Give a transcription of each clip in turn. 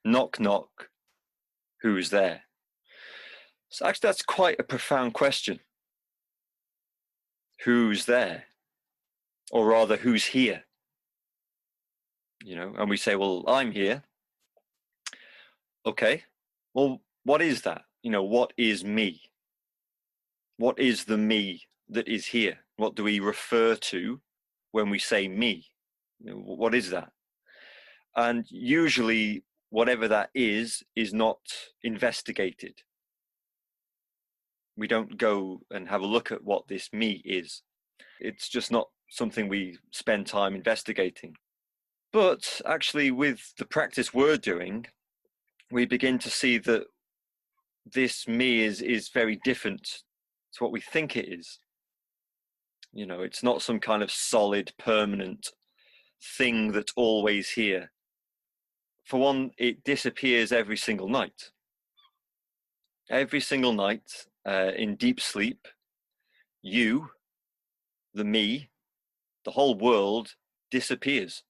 Knock, knock, who's there? So actually, that's quite a profound question. Who's there? Or rather, who's here? And we say, well, I'm here. Okay, well, what is that? What is me? What is the me that is here? What do we refer to when we say me? What is that? And usually, whatever that is not investigated. We don't go and have a look at what this me is. It's just not something we spend time investigating. But actually, with the practice we're doing, we begin to see that this me is very different to what we think it is. It's not some kind of solid, permanent thing that's always here. For one, it disappears every single night. Every single night, in deep sleep, you, the me, the whole world disappears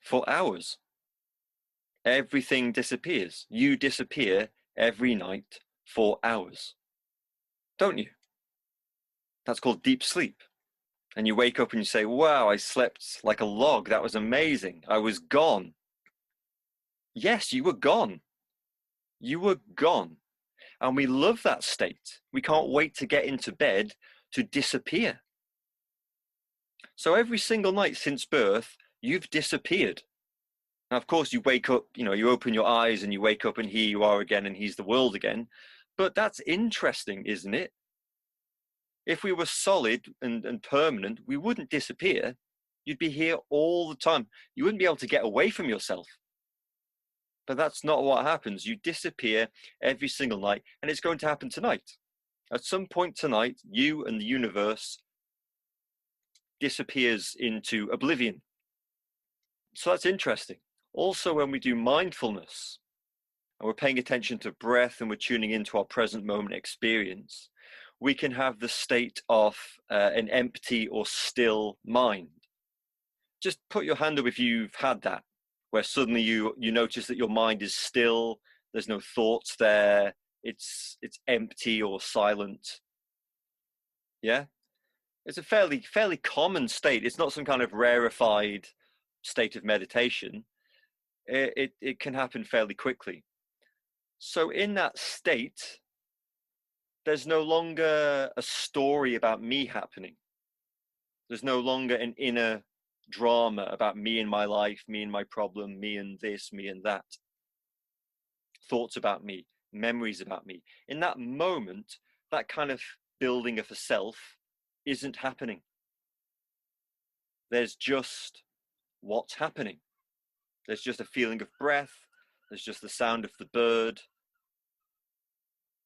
for hours. Everything disappears. You disappear every night for hours, don't you? That's called deep sleep. And you wake up and you say, wow, I slept like a log. That was amazing. I was gone. Yes, you were gone. You were gone. And we love that state. We can't wait to get into bed to disappear. So every single night since birth, you've disappeared. Now, of course, you wake up, you open your eyes and you wake up and here you are again and here's the world again. But that's interesting, isn't it? If we were solid and permanent, we wouldn't disappear. You'd be here all the time. You wouldn't be able to get away from yourself. But that's not what happens. You disappear every single night, and it's going to happen tonight. At some point tonight, you and the universe disappears into oblivion. So that's interesting. Also, when we do mindfulness, and we're paying attention to breath and we're tuning into our present moment experience, we can have the state of an empty or still mind. Just put your hand up if you've had that, where suddenly you notice that your mind is still, there's no thoughts there, it's empty or silent. Yeah? It's a fairly common state. It's not some kind of rarefied state of meditation. It can happen fairly quickly. So in that state, there's no longer a story about me happening. There's no longer an inner drama about me and my life, me and my problem, me and this, me and that. Thoughts about me, memories about me. In that moment, that kind of building of a self isn't happening. There's just what's happening. There's just a feeling of breath. There's just the sound of the bird.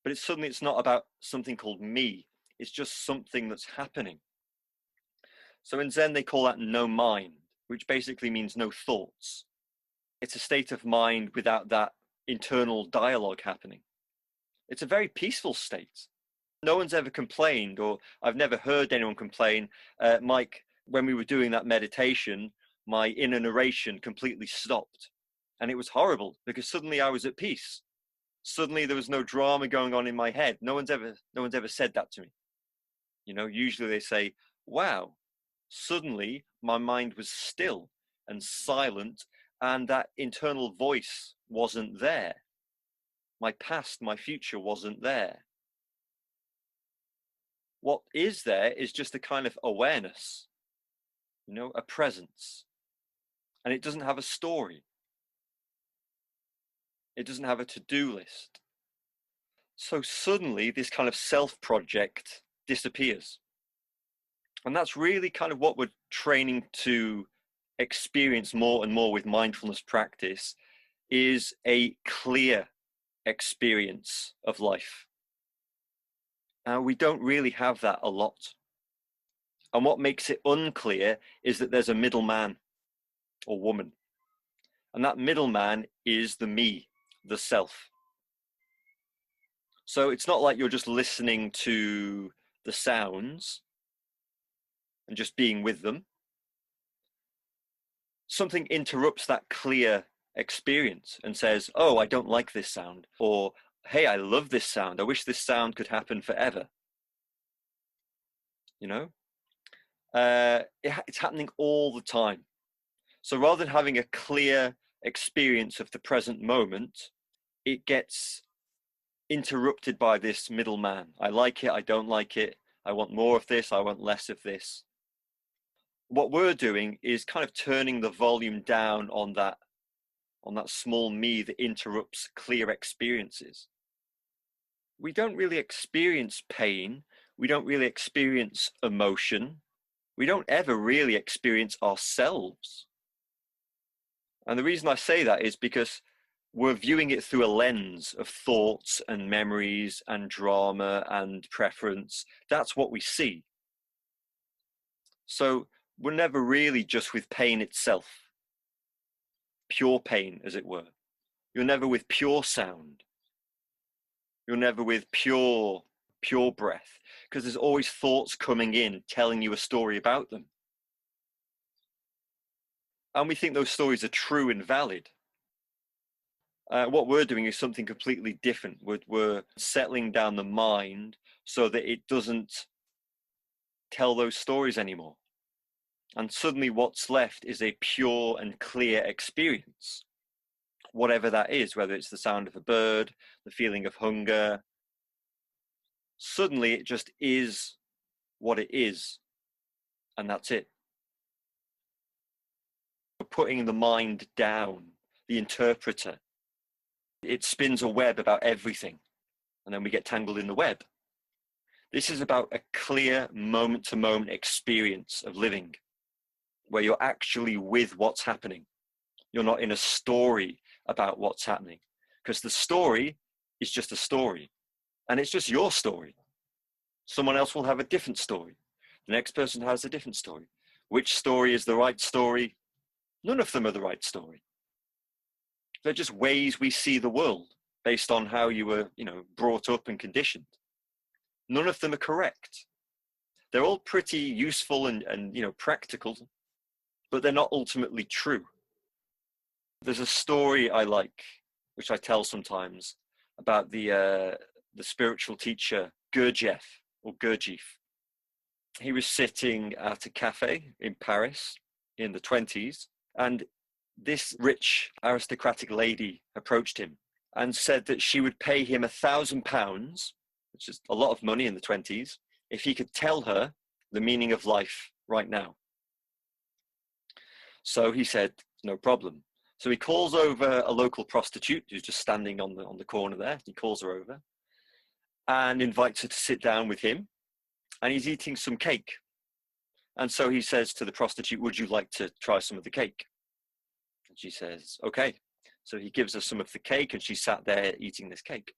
But it's not about something called me. It's just something that's happening. So in Zen, they call that no mind, which basically means no thoughts. It's a state of mind without that internal dialogue happening. It's a very peaceful state. No one's ever complained, or I've never heard anyone complain. Mike, when we were doing that meditation, my inner narration completely stopped. And it was horrible because suddenly I was at peace. Suddenly there was no drama going on in my head. No one's ever said that to me. Usually they say, wow, suddenly my mind was still and silent, and that internal voice wasn't there. My past, my future wasn't there. What is there is just a kind of awareness, a presence. And it doesn't have a story. It doesn't have a to-do list. So suddenly this kind of self-project disappears. And that's really kind of what we're training to experience more and more with mindfulness practice, is a clear experience of life. We don't really have that a lot. And what makes it unclear is that there's a middleman or woman. And that middleman is the me, the self. So it's not like you're just listening to the sounds and just being with them. Something interrupts that clear experience and says, oh, I don't like this sound, or hey, I love this sound, I wish this sound could happen forever. You know, it's happening all the time. So rather than having a clear experience of the present moment, it gets interrupted by this middleman. I like it, I don't like it, I want more of this, I want less of this. What we're doing is kind of turning the volume down on that small me that interrupts clear experiences. We don't really experience pain. We don't really experience emotion. We don't ever really experience ourselves. And the reason I say that is because we're viewing it through a lens of thoughts and memories and drama and preference. That's what we see. So we're never really just with pain itself, pure pain, as it were. You're never with pure sound. You're never with pure breath, because there's always thoughts coming in, telling you a story about them. And we think those stories are true and valid. What we're doing is something completely different. We're settling down the mind so that it doesn't tell those stories anymore. And suddenly what's left is a pure and clear experience, whatever that is, whether it's the sound of a bird, the feeling of hunger. Suddenly it just is what it is, and that's it. We're putting the mind down, the interpreter. It spins a web about everything, and then we get tangled in the web. This is about a clear moment-to-moment experience of living, where you're actually with what's happening. You're not in a story about what's happening, because the story is just a story, and it's just your story. Someone else will have a different story. The next person has a different story. Which story is the right story? None of them are the right story. They're just ways we see the world based on how you were, brought up and conditioned. None of them are correct. They're all pretty useful and practical, but they're not ultimately true. There's a story I like, which I tell sometimes, about the spiritual teacher Gurdjieff, or Gurdjieff. He was sitting at a cafe in Paris in the 1920s, and this rich aristocratic lady approached him and said that she would pay him £1,000, which is a lot of money in the 1920s, if he could tell her the meaning of life right now. So he said, no problem. So he calls over a local prostitute who's just standing on the corner there. He calls her over and invites her to sit down with him, and he's eating some cake. And so he says to the prostitute, would you like to try some of the cake? And she says, okay. So he gives her some of the cake, and she sat there eating this cake.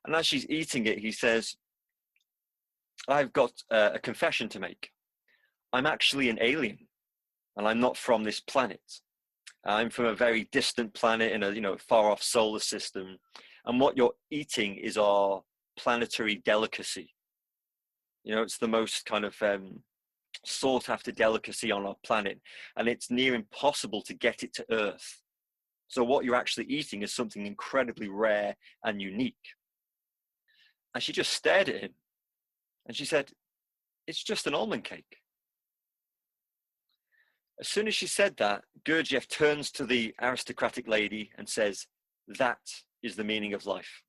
And as she's eating it, he says, I've got a confession to make. I'm actually an alien, and I'm not from this planet. I'm from a very distant planet in a far off solar system. And what you're eating is our planetary delicacy. It's the most kind of sought after delicacy on our planet, and it's near impossible to get it to Earth. So what you're actually eating is something incredibly rare and unique. And she just stared at him, and she said, it's just an almond cake. As soon as she said that, Gurdjieff turns to the aristocratic lady and says, that is the meaning of life.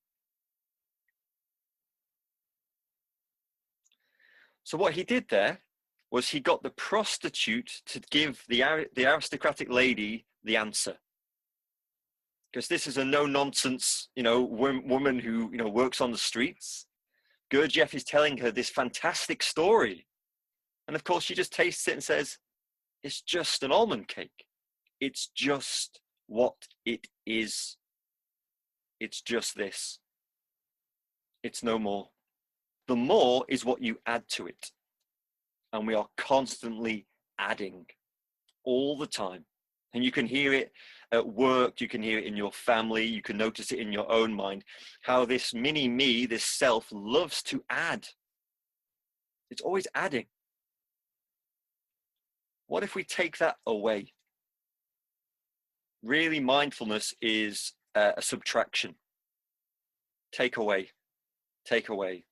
So what he did there was he got the prostitute to give the aristocratic lady the answer. Because this is a no-nonsense, woman who, works on the streets. Gurdjieff is telling her this fantastic story. And of course, she just tastes it and says, it's just an almond cake. It's just what it is. It's just this. It's no more. The more is what you add to it. And we are constantly adding all the time. And you can hear it at work, you can hear it in your family, you can notice it in your own mind, how this mini me, this self, loves to add. It's always adding. What if we take that away? Really, mindfulness is a subtraction. Take away, take away,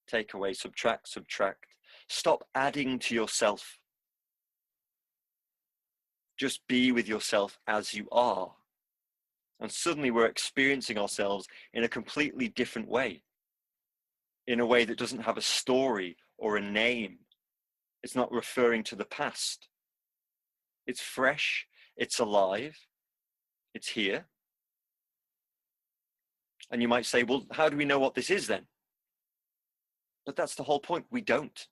take away, subtract, subtract. Stop adding to yourself. Just be with yourself as you are. And suddenly we're experiencing ourselves in a completely different way, in a way that doesn't have a story or a name. It's not referring to the past. It's fresh, it's alive, it's here. And you might say, well, how do we know what this is then? But that's the whole point. We don't.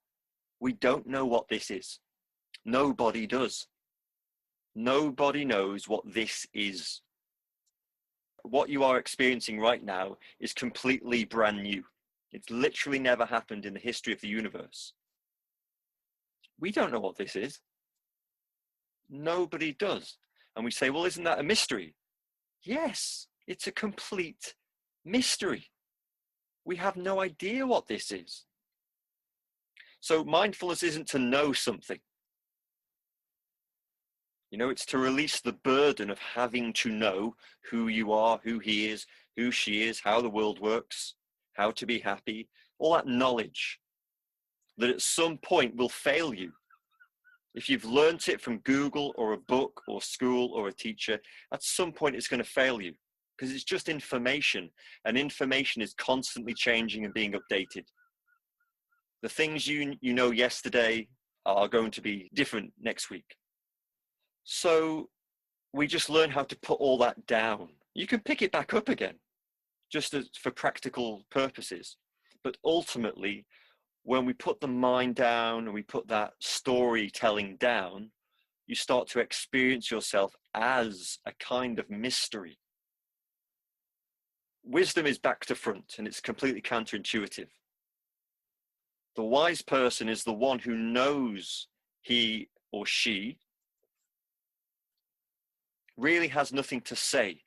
We don't know what this is. Nobody does. Nobody knows what this is. What you are experiencing right now is completely brand new. It's literally never happened in the history of the universe. We don't know what this is. Nobody does. And we say, well, isn't that a mystery? Yes, it's a complete mystery. We have no idea what this is. So mindfulness isn't to know something. You know, it's to release the burden of having to know who you are, who he is, who she is, how the world works, how to be happy, all that knowledge that at some point will fail you. If you've learnt it from Google or a book or school or a teacher, at some point it's going to fail you because it's just information, and information is constantly changing and being updated. The things you know yesterday are going to be different next week. So we just learn how to put all that down. You can pick it back up again, just for practical purposes. But ultimately, when we put the mind down and we put that storytelling down, you start to experience yourself as a kind of mystery. Wisdom is back to front, and it's completely counterintuitive. The wise person is the one who knows he or she really has nothing to say,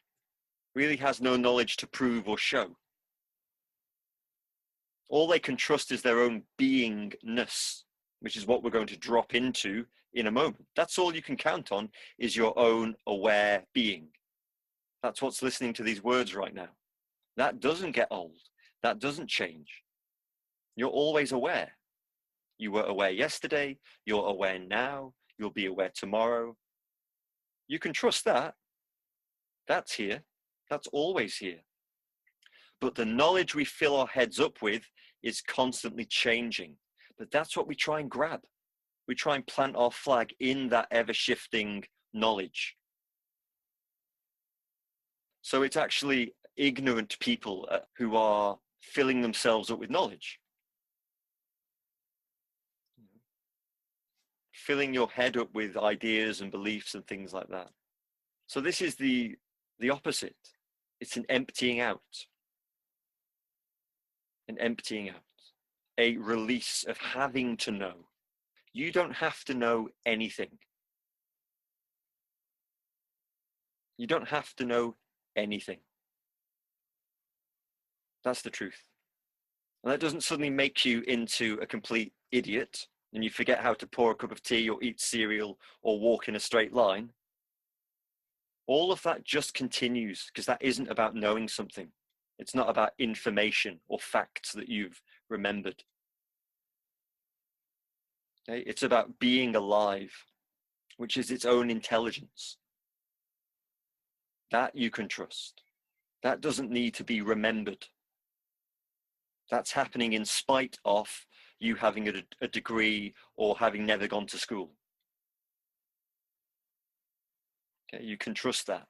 really has no knowledge to prove or show. All they can trust is their own beingness, which is what we're going to drop into in a moment. That's all you can count on, is your own aware being. That's what's listening to these words right now. That doesn't get old. That doesn't change. You're always aware. You were aware yesterday, you're aware now, you'll be aware tomorrow. You can trust that. That's here. That's always here. But the knowledge we fill our heads up with is constantly changing. But that's what we try and grab. We try and plant our flag in that ever-shifting knowledge. So it's actually ignorant people who are filling themselves up with knowledge. Filling your head up with ideas and beliefs and things like that. So this is the opposite. It's an emptying out. An emptying out. A release of having to know. You don't have to know anything. You don't have to know anything. That's the truth. And that doesn't suddenly make you into a complete idiot and you forget how to pour a cup of tea or eat cereal or walk in a straight line. All of that just continues because that isn't about knowing something. It's not about information or facts that you've remembered. Okay? It's about being alive, which is its own intelligence. That you can trust. That doesn't need to be remembered. That's happening in spite of you having a degree or having never gone to school. Okay, you can trust that.